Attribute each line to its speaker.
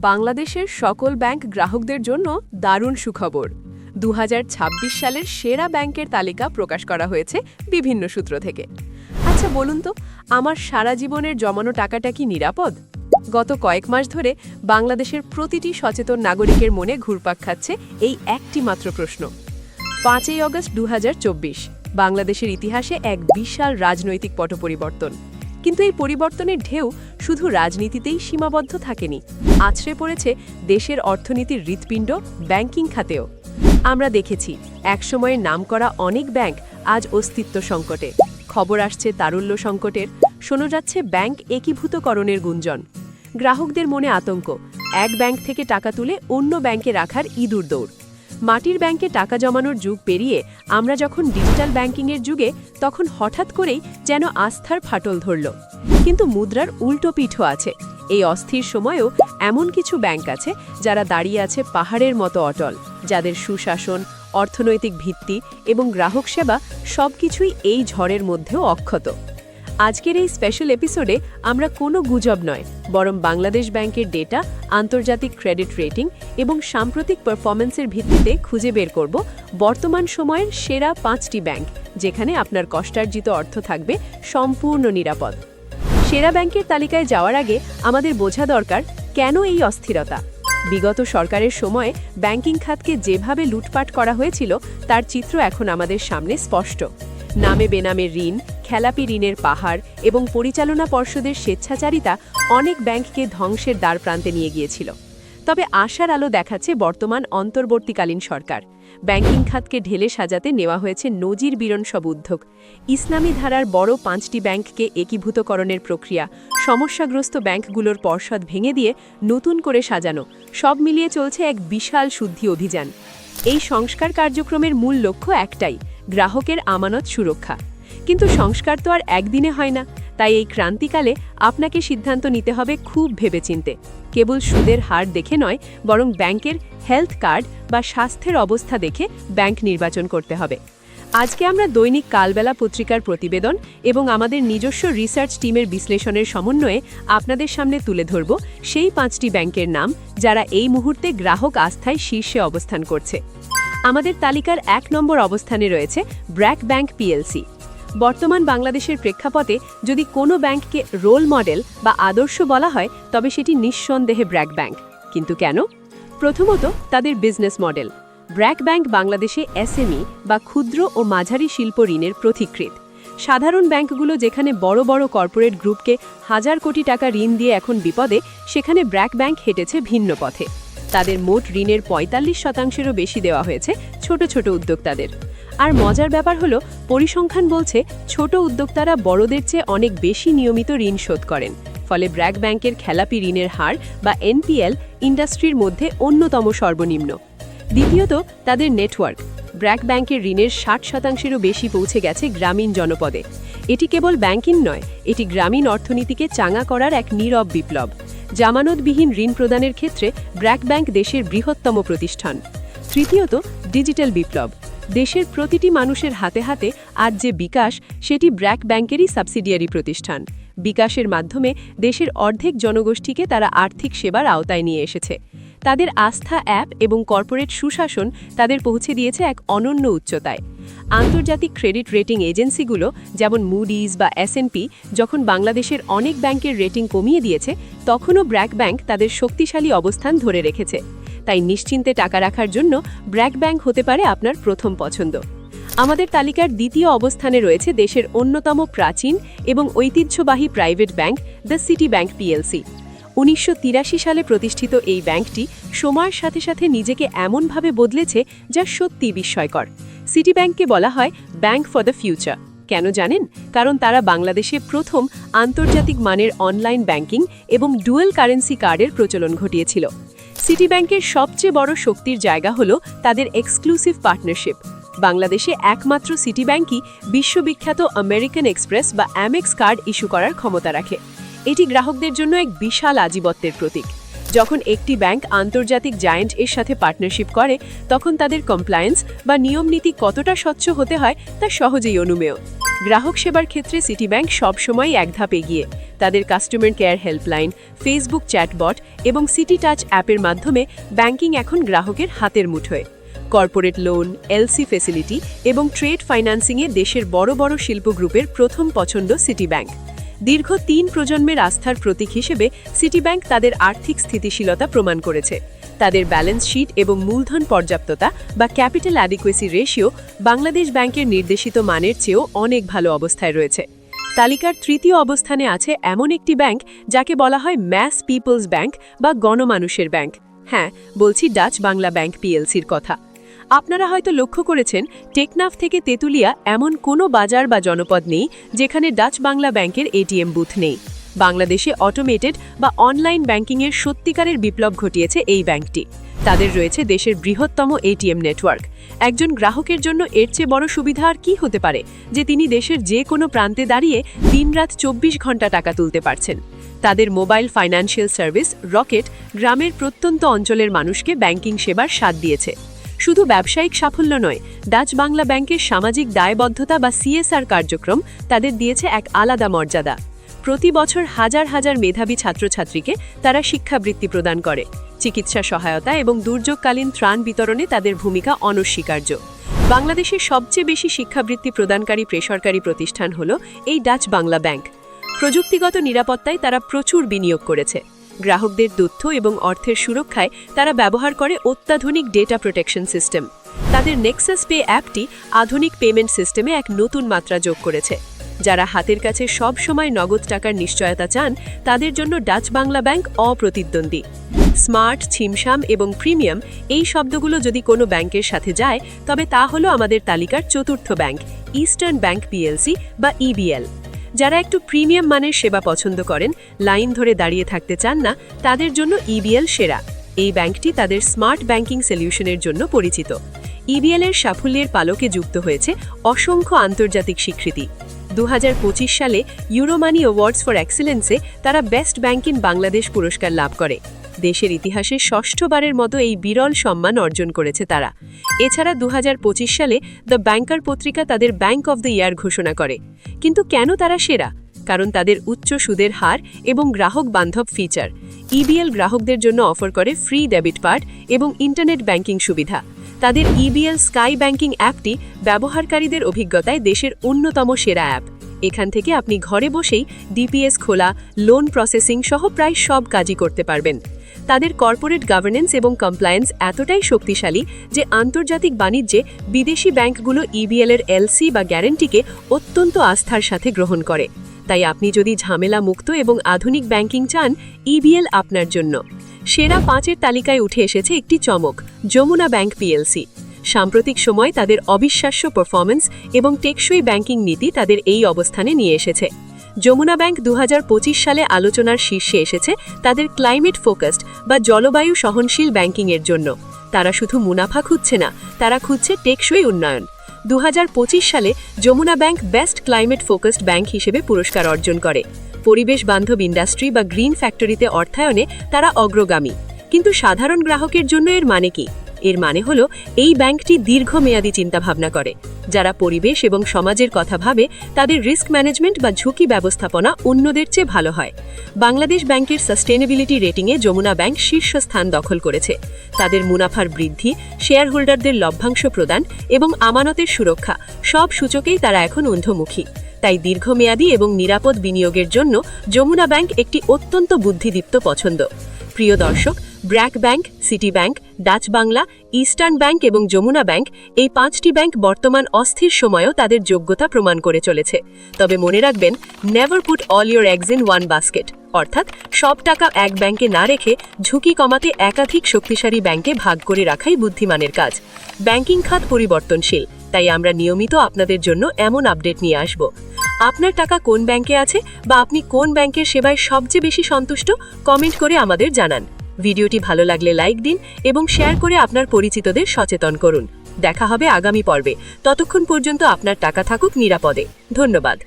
Speaker 1: বাংলাদেশের সকল ব্যাংক গ্রাহকদের জন্য দারুণ সুখবর। 2026 সালের সেরা ব্যাংকের তালিকা প্রকাশ করা হয়েছে বিভিন্ন সূত্র থেকে। আচ্ছা বলুন তো, আমার সারা জীবনের জমানো টাকাটা কি নিরাপদ? গত কয়েক মাস ধরে বাংলাদেশের প্রতিটি সচেতন নাগরিকের মনে ঘুরপাক খাচ্ছে এই একটি মাত্র প্রশ্ন। 5ই আগস্ট 2024 বাংলাদেশের ইতিহাসে এক বিশাল রাজনৈতিক পট পরিবর্তন। কিন্তু এই পরিবর্তনের ঢেউ শুধু রাজনীতিতেই সীমাবদ্ধ থাকেনি, আছড়ে পড়েছে দেশের অর্থনীতির হৃৎপিণ্ড ব্যাংকিং খাতেও। আমরা দেখেছি একসময়ের নামকরা অনেক ব্যাংক আজ অস্তিত্ব সংকটে। খবর আসছে তারল্য সংকটের, শোনা যাচ্ছে ব্যাংক একীভূতকরণের গুঞ্জন। গ্রাহকদের মনে আতঙ্ক, এক ব্যাংক থেকে টাকা তুলে অন্য ব্যাংকে রাখার ইঁদুর দৌড়। মাটির ব্যাংকে টাকা জমানোর যুগ পেরিয়ে আমরা যখন ডিজিটাল ব্যাংকিংয়ের যুগে, তখন হঠাৎ করেই যেন আস্থার ফাটল ধরল। কিন্তু মুদ্রার উল্টো পিঠও আছে। এই অস্থির সময়েও এমন কিছু ব্যাংক আছে যারা দাঁড়িয়ে আছে পাহাড়ের মতো অটল, যাদের সুশাসন, অর্থনৈতিক ভিত্তি এবং গ্রাহক সেবা সবকিছুই এই ঝড়ের মধ্যেও অক্ষত। আজকের এই স্পেশাল এপিসোডে আমরা কোনো গুজব নয়, বরং বাংলাদেশ ব্যাংকের ডেটা, আন্তর্জাতিক ক্রেডিট রেটিং এবং সাম্প্রতিক পারফরম্যান্সের ভিত্তিতে খুঁজে বের করব বর্তমান সময়ের সেরা 5টি ব্যাংক, যেখানে আপনার কষ্টার্জিত অর্থ থাকবে সম্পূর্ণ নিরাপদ। সেরা ব্যাংকের তালিকায় যাওয়ার আগে আমাদের বোঝা দরকার কেন এই অস্থিরতা। বিগত সরকারের সময়ে ব্যাংকিং খাতকে যেভাবে লুটপাট করা হয়েছিল তার চিত্র এখন আমাদের সামনে স্পষ্ট। নামে বেনামে ঋণ, খেলাপি ঋণের পাহাড় এবং পরিচালনা পর্ষদের স্বেচ্ছাচারিতা অনেক ব্যাংককে ধ্বংসের দ্বারপ্রান্তে নিয়ে গিয়েছিল। তবে আশার আলো দেখাচ্ছে বর্তমান অন্তর্বর্তীকালীন সরকার। ব্যাংকিং খাতকে ঢেলে সাজাতে নেওয়া হয়েছে নজির বিরন সব উদ্যোগ। ইসলামী ধারার বড় 5টি ব্যাংককে একীভূতকরণের প্রক্রিয়া, সমস্যাগ্রস্ত ব্যাংকগুলোর পর্ষদ ভেঙে দিয়ে নতুন করে সাজানো, সব মিলিয়ে চলছে এক বিশাল শুদ্ধি অভিযান। এই সংস্কার কার্যক্রমের মূল লক্ষ্য একটাই, গ্রাহকের আমানত সুরক্ষা। কিন্তু সংস্কার তো আর একদিনে হয় না, তাই এই ক্রান্তিকালে আপনাকে সিদ্ধান্ত নিতে হবে খুব ভেবেচিন্তে। কেবল সুদের হার দেখে নয়, বরং ব্যাংকের হেলথ কার্ড বা স্বাস্থ্যের অবস্থা দেখে ব্যাংক নির্বাচন করতে হবে। আজকে আমরা দৈনিক কালবেলা পত্রিকার প্রতিবেদন এবং আমাদের নিজস্ব রিসার্চ টিমের বিশ্লেষণের সমন্বয়ে আপনাদের সামনে তুলে ধরব সেই 5টি ব্যাংকের নাম যারা এই মুহূর্তে গ্রাহক আস্থায় শীর্ষে অবস্থান করছে। আমাদের তালিকার 1 নম্বর অবস্থানে রয়েছে ব্র্যাক ব্যাংক পিএলসি। বর্তমান বাংলাদেশের প্রেক্ষাপটে যদি কোনো ব্যাংককে রোল মডেল বা আদর্শ বলা হয়, তবে সেটি নিঃসন্দেহে ব্র্যাক ব্যাংক। কিন্তু কেন? প্রথমত, তাদের বিজনেস মডেল। ব্র্যাক ব্যাংক বাংলাদেশে এসএমই বা ক্ষুদ্র ও মাঝারি শিল্প ঋণের পথিকৃৎ। সাধারণ ব্যাংকগুলো যেখানে বড় বড় কর্পোরেট গ্রুপকে হাজার কোটি টাকা ঋণ দিয়ে এখন বিপদে, সেখানে ব্র্যাক ব্যাংক হেঁটেছে ভিন্ন পথে। তাদের মোট ঋণের 45%-এরও বেশি দেওয়া হয়েছে ছোট ছোট উদ্যোক্তাদের। আর মজার ব্যাপার হলো, পরিসংখ্যান বলছে ছোট উদ্যোক্তারা বড়দের চেয়ে অনেক বেশি নিয়মিত ঋণ শোধ করেন। ফলে ব্র্যাক ব্যাংকের খেলাপি ঋণের হার বা এনপিএল ইন্ডাস্ট্রির মধ্যে অন্যতম সর্বনিম্ন। দ্বিতীয়ত, তাদের নেটওয়ার্ক। ব্র্যাক ব্যাংকের ঋণের 60%-এরও বেশি পৌঁছে গেছে গ্রামীণ জনপদে। এটি কেবল ব্যাংকিং নয়, এটি গ্রামীণ অর্থনীতিকে চাঙা করার এক নীরব বিপ্লব। জামানতবিহীন ঋণ প্রদানের ক্ষেত্রে ব্র্যাক ব্যাংক দেশের বৃহত্তম প্রতিষ্ঠান। তৃতীয়ত, ডিজিটাল বিপ্লব। দেশের প্রতিটি মানুষের হাতে হাতে আজ যে বিকাশ, সেটি ব্র্যাক ব্যাংকেরই সাবসিডিয়ারি প্রতিষ্ঠান। বিকাশের মাধ্যমে দেশের অর্ধেক জনগোষ্ঠীকে তারা আর্থিক সেবার আওতায় নিয়ে এসেছে। তাদের আস্থা অ্যাপ এবং কর্পোরেট সুশাসন তাদের পৌঁছে দিয়েছে এক অনন্য উচ্চতায়। আন্তর্জাতিক ক্রেডিট রেটিং এজেন্সিগুলো যেমন মুডিজ বা এসএনপি যখন বাংলাদেশের অনেক ব্যাংকের রেটিং কমিয়ে দিয়েছে, তখনও ব্র্যাক ব্যাংক তাদের শক্তিশালী অবস্থান ধরে রেখেছে। তাই নিশ্চিন্তে টাকা রাখার জন্য ব্র্যাক ব্যাংক হতে পারে আপনার প্রথম পছন্দ। আমাদের তালিকার দ্বিতীয় অবস্থানে রয়েছে দেশের অন্যতম প্রাচীন এবং ঐতিহ্যবাহী private bank the city bank PLC. 1983 সালে প্রতিষ্ঠিত এই ব্যাংকটি সময়ের সাথে সাথে নিজেকে এমনভাবে বদলেছে যা সত্যি বিস্ময়কর। সিটি ব্যাংককে বলা হয় ব্যাংক ফর দ্য ফিউচার। কেন জানেন? কারণ তারা বাংলাদেশে প্রথম আন্তর্জাতিক মানের অনলাইন ব্যাংকিং এবং ডুয়েল কারেন্সি কার্ডের প্রচলন ঘটিয়েছিল। সিটি ব্যাংকের সবচেয়ে বড় শক্তির জায়গা হলো তাদের এক্সক্লুসিভ পার্টনারশিপ। বাংলাদেশে একমাত্র সিটি ব্যাংকই বিশ্ববিখ্যাত আমেরিকান এক্সপ্রেস বা অ্যামেক্স কার্ড ইস্যু করার ক্ষমতা রাখে। এটি গ্রাহকদের জন্য এক বিশাল আধিপত্যের প্রতীক। যখন একটি ব্যাংক আন্তর্জাতিক জায়ান্ট এর সাথে পার্টনারশিপ করে, তখন তাদের কমপ্লায়েন্স বা নিয়মনীতি কতটা স্বচ্ছ হতে হয় তা সহজেই অনুমেয়। গ্রাহক সেবার ক্ষেত্রে সিটি ব্যাংক সবসময় এক ধাপ এগিয়ে। তাদের customer care helpline, Facebook chatbot এবং সিটি টাচ অ্যাপের মাধ্যমে ব্যাংকিং এখন গ্রাহকের হাতের মুঠোয়। কর্পোরেট লোন, এলসি ফেসিলিটি এবং ট্রেড ফাইন্যান্সিংয়ে দেশের বড় বড় শিল্প গ্রুপের প্রথম পছন্দ সিটি ব্যাংক। দীর্ঘ 3 প্রজন্মের আস্থার প্রতীক হিসেবে সিটি ব্যাংক তাদের আর্থিক স্থিতিশীলতা প্রমাণ করেছে। তাদের ব্যালেন্স শিট এবং মূলধন পর্যাপ্ততা বা ক্যাপিটাল অ্যাডিকুয়েসি রেশিও বাংলাদেশ ব্যাংকের নির্দেশিত মানের চেয়েও অনেক ভালো অবস্থায় রয়েছে। তালিকার তৃতীয় অবস্থানে আছে এমন একটি ব্যাংক যাকে বলা হয় ম্যাস পিপলস ব্যাংক বা গণমানুষের ব্যাংক। হ্যাঁ, বলছি ডাচ বাংলা ব্যাংক পিএলসির কথা। আপনারা হয়তো লক্ষ্য করেছেন, টেকনাফ থেকে তেঁতুলিয়া এমন কোনো বাজার বা জনপদ নেই যেখানে ডাচ বাংলা ব্যাংকের এটিএম বুথ নেই। বাংলাদেশে অটোমেটেড বা অনলাইন ব্যাংকিংয়ের সত্যিকারের বিপ্লব ঘটিয়েছে এই ব্যাংকটি। তাদের রয়েছে দেশের বৃহত্তম এটিএম নেটওয়ার্ক। একজন গ্রাহকের জন্য এর চেয়ে বড় সুবিধা আর কি হতে পারে যে তিনি দেশের যে কোনো প্রান্তে দাঁড়িয়ে দিনরাত 24 ঘন্টা টাকা তুলতে পারছেন। তাদের মোবাইল ফাইন্যান্সিয়াল সার্ভিস রকেট গ্রামের প্রত্যন্ত অঞ্চলের মানুষকে ব্যাংকিং সেবার স্বাদ দিয়েছে। শুধু ব্যবসায়িক সাফল্য নয়, ডাচ বাংলা ব্যাংকের সামাজিক দায়বদ্ধতা বা সিএসআর কার্যক্রম তাদের দিয়েছে এক আলাদা মর্যাদা। প্রতি বছর হাজার হাজার মেধাবী ছাত্রছাত্রীকে তারা শিক্ষাবৃত্তি প্রদান করে। চিকিৎসা সহায়তা এবং দুর্যোগকালীন ত্রাণ বিতরণে তাদের ভূমিকা অনস্বীকার্য। বাংলাদেশের সবচেয়ে বেশি শিক্ষাবৃত্তি প্রদানকারী বেসরকারি প্রতিষ্ঠান হল এই ডাচ বাংলা ব্যাংক। প্রযুক্তিগত নিরাপত্তায় তারা প্রচুর বিনিয়োগ করেছে। গ্রাহকদের তথ্য এবং অর্থের সুরক্ষায় তারা ব্যবহার করে অত্যাধুনিক ডেটা প্রোটেকশন সিস্টেম। তাদের নেক্সাস পে অ্যাপটি আধুনিক পেমেন্ট সিস্টেমে এক নতুন মাত্রা যোগ করেছে। যারা হাতের কাছে সব সময় নগদ টাকার নিশ্চয়তা চান, তাদের জন্য ডাচ বাংলা ব্যাংক অপ্রতিদ্বন্দ্বী। স্মার্ট, ছিমছাম এবং প্রিমিয়াম এই শব্দগুলো যদি কোনো ব্যাংকের সাথে যায়, তবে তা হলো আমাদের তালিকার চতুর্থ ব্যাংক, ইস্টার্ন ব্যাংক পিএলসি বা ইবিএল। যারা একটু প্রিমিয়াম মানের সেবা পছন্দ করেন, লাইন ধরে দাঁড়িয়ে থাকতে চান না, তাদের জন্য ইবিএল সেরা। এই ব্যাংকটি তাদের স্মার্ট ব্যাংকিং সলিউশনের জন্য পরিচিত। ইবিএল-এর সাফল্যের পালকে যুক্ত হয়েছে অসংখ্য আন্তর্জাতিক স্বীকৃতি। 2025 সালে ইউরোমানি অ্যাওয়ার্ডস ফর এক্সেলেন্সে তারা বেস্ট ব্যাংক ইন বাংলাদেশ পুরস্কার লাভ করে। দেশের ইতিহাসে ষষ্ঠবারের মতো এই বিরল সম্মান অর্জন করেছে তারা। এছাড়া 2025 সালে দ্য ব্যাংকার পত্রিকা তাদের ব্যাংক অব দ্য ইয়ার ঘোষণা করে। কিন্তু কেন তারা সেরা? কারণ তাদের উচ্চ সুদের হার এবং গ্রাহক বান্ধব ফিচার। ইবিএল গ্রাহকদের জন্য অফার করে ফ্রি ডেবিট কার্ড এবং ইন্টারনেট ব্যাংকিং সুবিধা। তাদের ইবিএল স্কাই ব্যাংকিং অ্যাপটি ব্যবহারকারীদের অভিজ্ঞতায় দেশের অন্যতম সেরা অ্যাপ। এখান থেকে আপনি ঘরে বসেই ডিপিএস খোলা, লোন প্রসেসিং সহ প্রায় সব কাজই করতে পারবেন। তাদের কর্পোরেট গভর্নেন্স এবং কমপ্লায়েন্স এতটাই শক্তিশালী যে আন্তর্জাতিক বাণিজ্যে বিদেশি ব্যাংকগুলো ইবিএল-এর এলসি বা গ্যারান্টিকে অত্যন্ত আস্থার সাথে গ্রহণ করে। তাই আপনি যদি ঝামেলা মুক্ত এবং আধুনিক ব্যাংকিং চান, ইবিএল আপনার জন্য। সেরা 5-এর তালিকায় উঠে এসেছে একটি চমক, যমুনা ব্যাংক পিএলসি। সাম্প্রতিক সময় তাদের অবিশ্বাস্য পারফরম্যান্স এবং টেকসই ব্যাংকিং নীতি তাদের এই অবস্থানে নিয়ে এসেছে। যমুনা ব্যাংক 2025 সালে আলোচনার শীর্ষে এসেছে তাদের ক্লাইমেট ফোকাসড বা জলবায়ু সহনশীল ব্যাংকিংয়ের জন্য। তারা শুধু মুনাফা খুঁজছে না, তারা খুঁজছে টেকসই উন্নয়ন। 2025 সালে Jamuna bank best climate focused bank হিসেবে পুরস্কার অর্জন করে। পরিবেশ বান্ধব ইন্ডাস্ট্রি বা গ্রিন ফ্যাক্টরিতে অর্থায়নে তারা অগ্রগামী। কিন্তু সাধারণ গ্রাহকের জন্য এর মানে কি? এর মানে হলো এই ব্যাংকটি দীর্ঘমেয়াদী চিন্তাভাবনা করে। যারা পরিবেশ এবং সমাজের কথা ভাবে, তাদের রিস্ক ম্যানেজমেন্ট বা ঝুঁকি ব্যবস্থাপনা অন্যদের চেয়ে ভালো হয়। বাংলাদেশ ব্যাংকের সাস্টেনেবিলিটি রেটিংয়ে যমুনা ব্যাংক শীর্ষস্থান দখল করেছে। তাদের মুনাফার বৃদ্ধি, শেয়ার হোল্ডারদের লভ্যাংশ প্রদান এবং আমানতের সুরক্ষা সব সূচকেই তারা এখন ঊর্ধ্বমুখী। তাই দীর্ঘমেয়াদী এবং নিরাপদ বিনিয়োগের জন্য যমুনা ব্যাংক একটি অত্যন্ত বুদ্ধিদীপ্ত পছন্দ। প্রিয় দর্শক, BRAC bank, city bank, Dutch Bangla, eastern bank এবং যমুনা ব্যাংক এই 5টি ব্যাংক বর্তমান অস্থির সময়েও তাদের যোগ্যতা প্রমাণ করে চলেছে। তবে মনে রাখবেন, never put all your eggs in one basket, অর্থাৎ সব টাকা এক ব্যাংকে না রেখে ঝুঁকি কমাতে একাধিক শক্তিশালী ব্যাংকে ভাগ করে রাখাই বুদ্ধিমানের কাজ। ব্যাংকিং খাত পরিবর্তনশীল, তাই আমরা নিয়মিত আপনাদের জন্য এমন আপডেট নিয়ে আসব। আপনার টাকা কোন ব্যাংকে আছে বা আপনি কোন ব্যাংকের সেবায় সবচেয়ে বেশি সন্তুষ্ট, কমেন্ট করে আমাদের জানান। ভিডিওটি ভালো লাগলে লাইক দিন এবং শেয়ার করে আপনার পরিচিতদের সচেতন করুন। দেখা হবে আগামী পর্বে। ততক্ষণ পর্যন্ত আপনার টাকা থাকুক নিরাপদে। ধন্যবাদ।